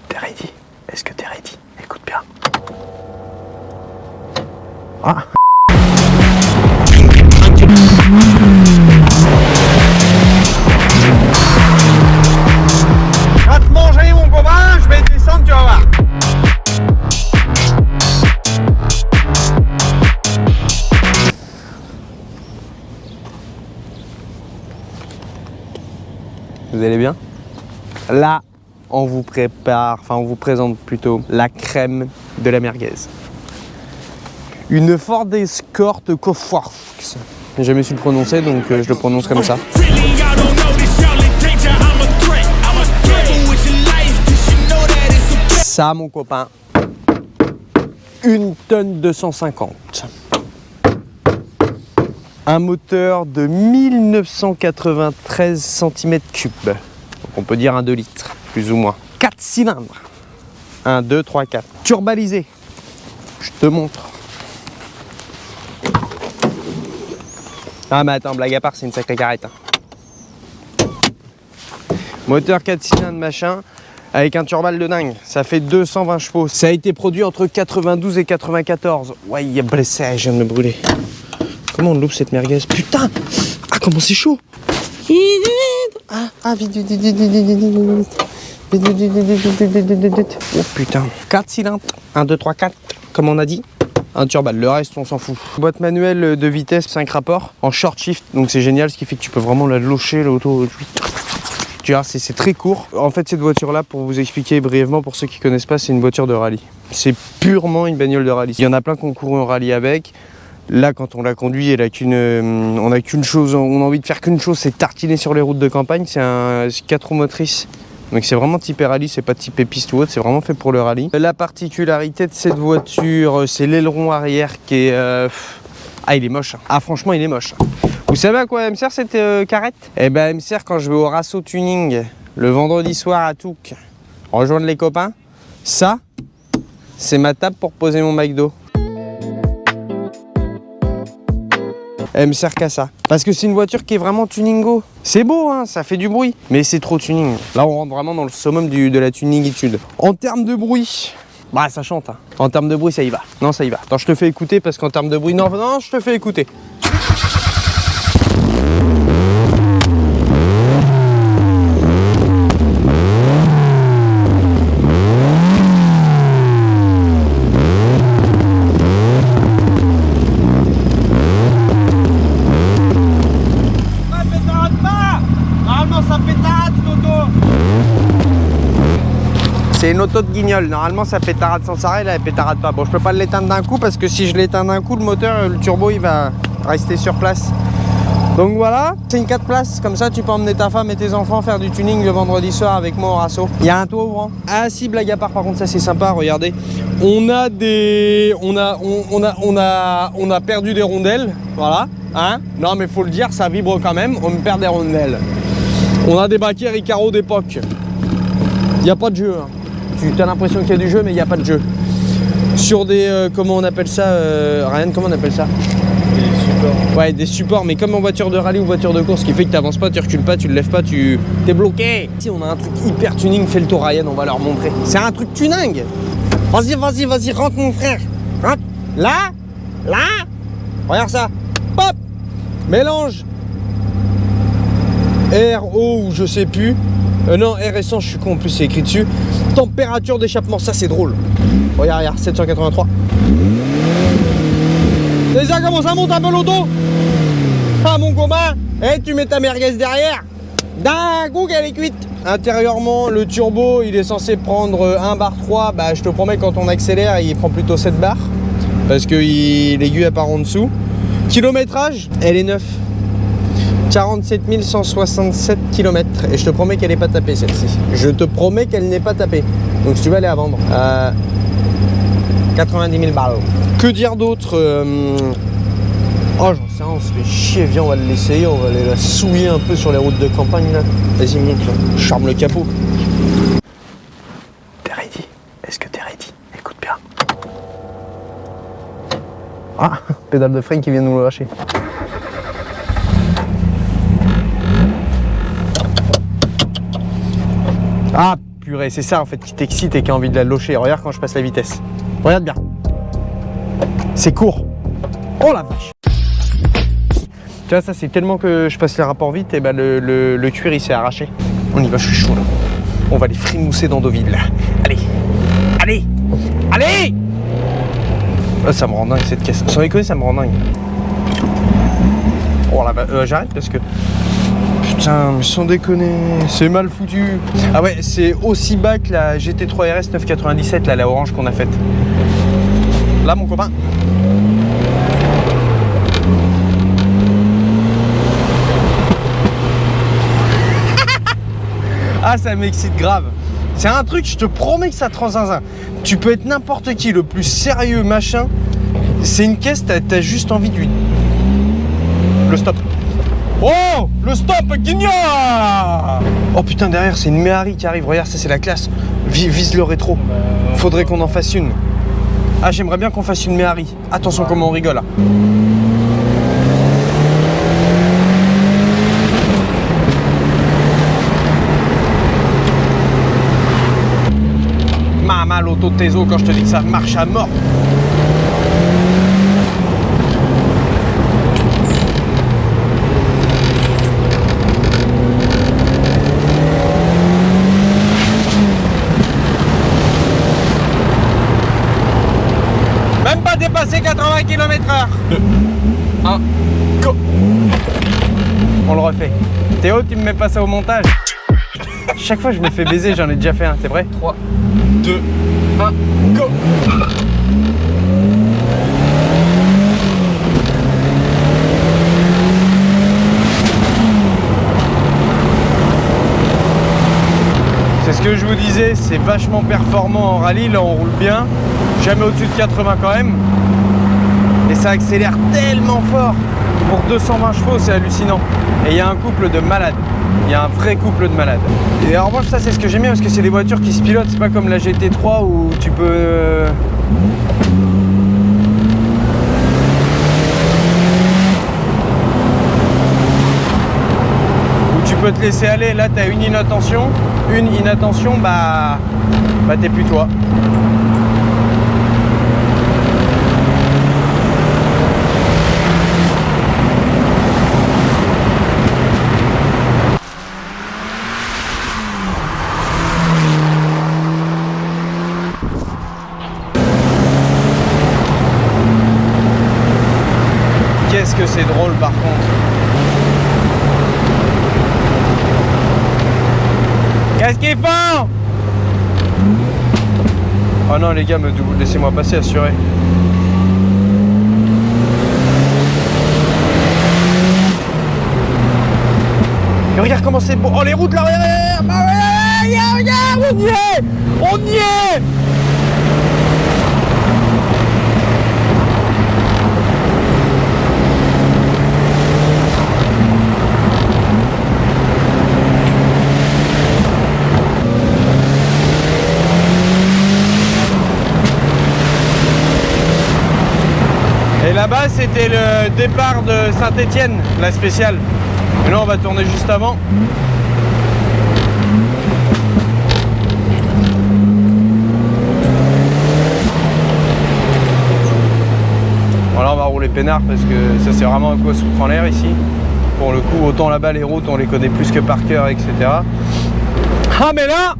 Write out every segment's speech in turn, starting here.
T'es ready? Est-ce que t'es ready? Écoute bien. Ah. Va te manger mon copain, je vais descendre, tu vas voir. Vous allez bien? Là, on vous présente plutôt la crème de la merguez. Une Ford Escort Coforx. J'ai jamais su le prononcer, donc je le prononce comme ça. Ça, mon copain, 1 tonne 250. Un moteur de 1993 cm3. Donc on peut dire un 2 litres, plus ou moins. 4 cylindres. 1, 2, 3, 4. Turbalisé. Je te montre. Ah mais attends, blague à part, c'est une sacrée carrette. Hein. Moteur 4 cylindres machin, avec un turbal de dingue. Ça fait 220 chevaux. Ça a été produit entre 92 et 94. Ouais, il y a blessé, je viens de me brûler. Comment on loupe cette merguez? Putain! Ah, comment c'est chaud! Ah, vite, vite, vite, vite, vite. Oh putain. 4 cylindres. 1, 2, 3, 4, comme on a dit. Un turbal, le reste on s'en fout. Boîte manuelle de vitesse, 5 rapports, en short shift, donc c'est génial, ce qui fait que tu peux vraiment la locher, l'auto. Tu vois, c'est très court. En fait, cette voiture-là, pour vous expliquer brièvement, pour ceux qui connaissent pas, c'est une voiture de rallye. C'est purement une bagnole de rallye. Il y en a plein qui ont couru en rallye avec. Là, quand on la conduit, on a qu'une chose, on a envie de faire qu'une chose, c'est tartiner sur les routes de campagne. C'est 4 roues motrices. Donc c'est vraiment typé rallye, c'est pas typé piste ou autre, c'est vraiment fait pour le rallye. La particularité de cette voiture, c'est l'aileron arrière qui est... Ah, il est moche. Ah, franchement, il est moche. Vous savez à quoi elle me sert cette carrette? Eh ben, elle me sert quand je vais au Rasso Tuning, le vendredi soir à Touques, rejoindre les copains. Ça, c'est ma table pour poser mon McDo. Elle me sert qu'à ça. Parce que c'est une voiture qui est vraiment tuningo. C'est beau, hein, ça fait du bruit, mais c'est trop tuning. Là, on rentre vraiment dans le summum de la tuningitude. En termes de bruit, bah ça chante. Hein. En termes de bruit, ça y va. Non, ça y va. Attends, je te fais écouter parce qu'en termes de bruit, non, je te fais écouter. C'est une auto de guignol, normalement ça pétarade sans arrêt, là elle pétarade pas. Bon, je peux pas l'éteindre d'un coup parce que si je l'éteins d'un coup, le moteur, le turbo il va rester sur place. Donc voilà, c'est une 4 places, comme ça tu peux emmener ta femme et tes enfants faire du tuning le vendredi soir avec moi au Rasso. Il y a un toit ouvrant. Ah si, blague à part, par contre ça c'est sympa, regardez. On a perdu des rondelles, voilà, hein. Non mais faut le dire, ça vibre quand même, on me perd des rondelles. On a des baquets Recaro d'époque. Il n'y a pas de jeu, hein. Tu as l'impression qu'il y a du jeu, mais il n'y a pas de jeu. Sur des, comment on appelle ça, Ryan, comment on appelle ça? Des supports. Ouais, des supports, mais comme en voiture de rallye ou voiture de course, ce qui fait que tu n'avances pas, tu recules pas, tu le lèves pas, t'es bloqué. Si on a un truc hyper tuning, fais le tour Ryan, on va leur montrer. C'est un truc tuning. Vas-y, rentre mon frère. Rentre. Là. Regarde ça. Pop. Mélange. R, O ou je sais plus. Non, R essence, je suis con, en plus c'est écrit dessus. Température d'échappement, ça c'est drôle. Regarde, 783. Déjà comment ça monte un peu l'auto? Ah mon copain, tu mets ta merguez derrière. D'un coup qu'elle est cuite. Intérieurement, le turbo, il est censé prendre 1 bar 3. Bah je te promets, quand on accélère, il prend plutôt 7 bars. Parce que l'aiguille elle part en dessous. Kilométrage, elle est neuve. 47 167 km et je te promets qu'elle n'est pas tapée celle-ci. Je te promets qu'elle n'est pas tapée. Donc si tu veux aller à vendre, 90 000 balles. Que dire d'autre? Oh j'en sais rien, on se fait chier, viens on va l'essayer, on va aller la souiller un peu sur les routes de campagne là. Vas-y monte là, charme le capot. T'es ready? Est-ce que t'es ready? Écoute bien. Ah, pédale de frein qui vient de nous le lâcher. Ah vrai. C'est ça en fait qui t'excite et qui a envie de la locher. Regarde quand je passe la vitesse. Regarde bien. C'est court. Oh la vache. Tu vois, ça c'est tellement que je passe les rapports vite, et ben le cuir il s'est arraché. On y va, je suis chaud là. On va les frimousser dans Deauville là. Allez. Allez. Allez. Oh, ça me rend dingue cette caisse. Sans déconner, ça me rend dingue. Oh là, j'arrête parce que... Putain, mais sans déconner, c'est mal foutu. Ah ouais, c'est aussi bas que la GT3 RS 997, là, la orange qu'on a faite. Là, mon copain. Ah, ça m'excite grave. C'est un truc, je te promets que ça te rend zinzin. Tu peux être n'importe qui, le plus sérieux, machin. C'est une caisse, t'as juste envie de lui... Le stop. Oh, le stop, Guignard. Oh putain, derrière, c'est une Méhari qui arrive. Regarde, ça, c'est la classe. Vise le rétro. Faudrait qu'on en fasse une. Ah, j'aimerais bien qu'on fasse une Méhari. Attention comment on rigole, là. Mama, l'auto de tes os, quand je te dis que ça marche à mort. Même pas dépassé 80 km/h. 1, go. On le refait. Théo, tu me mets pas ça au montage? Chaque fois je me fais baiser, j'en ai déjà fait un, c'est vrai? 3, 2, 1, go. C'est ce que je vous disais, c'est vachement performant en rallye, là on roule bien, jamais au-dessus de 80 quand même, et ça accélère tellement fort. Pour 220 chevaux, c'est hallucinant. Et il y a un couple de malades. Il y a un vrai couple de malades. Et en revanche, ça c'est ce que j'aime bien parce que c'est des voitures qui se pilotent. C'est pas comme la GT3 où tu peux... Où tu peux te laisser aller. Là, t'as une inattention, bah t'es plus toi. Qu'est-ce que c'est drôle par contre. Qu'est-ce qu'ils font? Oh non les gars, laissez-moi passer, assuré. Et regarde comment c'est beau. Oh les routes là, regarde, on y est. On y est. Et là-bas, c'était le départ de Saint-Étienne, la spéciale. Et là, on va tourner juste avant. Voilà, on va rouler peinard parce que ça, c'est vraiment un coup à souffle en l'air ici. Pour le coup, autant là-bas, les routes, on les connaît plus que par cœur, etc. Ah, mais là!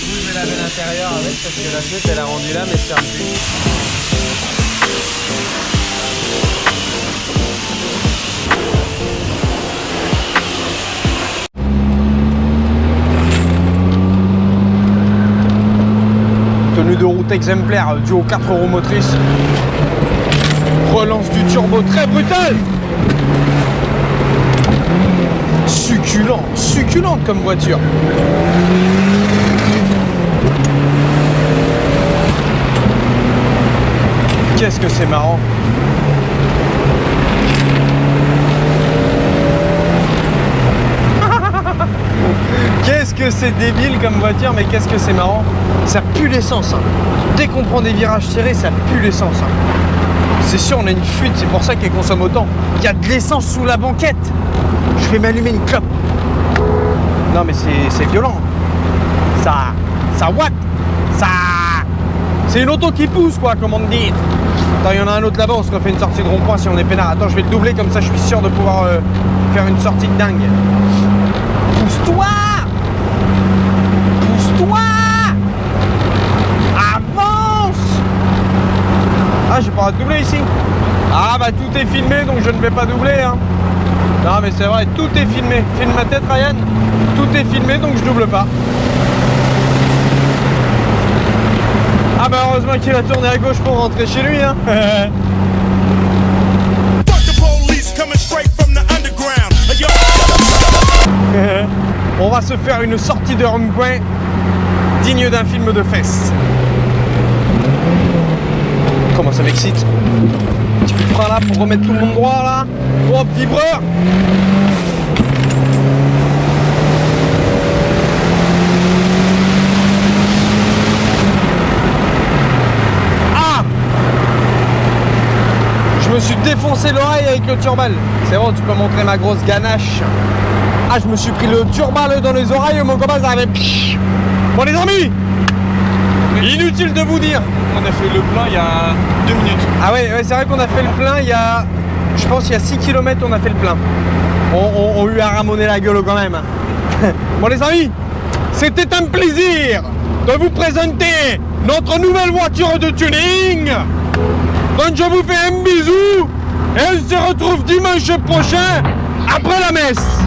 Je vais laver l'intérieur avec parce que la tête elle a rendu là mais c'est un plus. Tenue de route exemplaire, due aux 4 roues motrices. Relance du turbo très brutal. Succulente comme voiture. Qu'est-ce que c'est marrant. Qu'est-ce que c'est débile comme voiture, mais qu'est-ce que c'est marrant. Ça pue l'essence. Hein. Dès qu'on prend des virages serrés, ça pue l'essence. Hein. C'est sûr, on a une fuite, c'est pour ça qu'elle consomme autant. Il y a de l'essence sous la banquette. Je vais m'allumer une clope. Non mais c'est violent. Ça what. Ça... C'est une auto qui pousse quoi, comment te dire. Attends, il y en a un autre là-bas, on se refait une sortie de rond-point si on est peinard. Attends, je vais le doubler comme ça, je suis sûr de pouvoir faire une sortie de dingue. Pousse-toi! Pousse-toi! Avance! Ah, j'ai pas le droit de doubler ici. Ah bah tout est filmé, donc je ne vais pas doubler. Hein. Non mais c'est vrai, tout est filmé. Filme ma tête, Ryan. Tout est filmé, donc je double pas. Ah bah heureusement qu'il a tourné à gauche pour rentrer chez lui. Hein. On va se faire une sortie de rond-point digne d'un film de fesses. Comment ça m'excite. Petit coup de frein là pour remettre tout le monde droit là. Oh petit breur. Ah, je me suis défoncé l'oreille avec le turbal. C'est bon, tu peux montrer ma grosse ganache. Ah, je me suis pris le turbal dans les oreilles, mon copain ça avait... Bon les amis, inutile de vous dire. On a fait le plein il y a 2 minutes. Ah ouais c'est vrai qu'on a fait le plein il y a... Je pense il y a 6 km on a fait le plein. On lui a ramonné la gueule quand même. Bon les amis, c'était un plaisir de vous présenter notre nouvelle voiture de tuning. Donc je vous fais un bisou et on se retrouve dimanche prochain après la messe.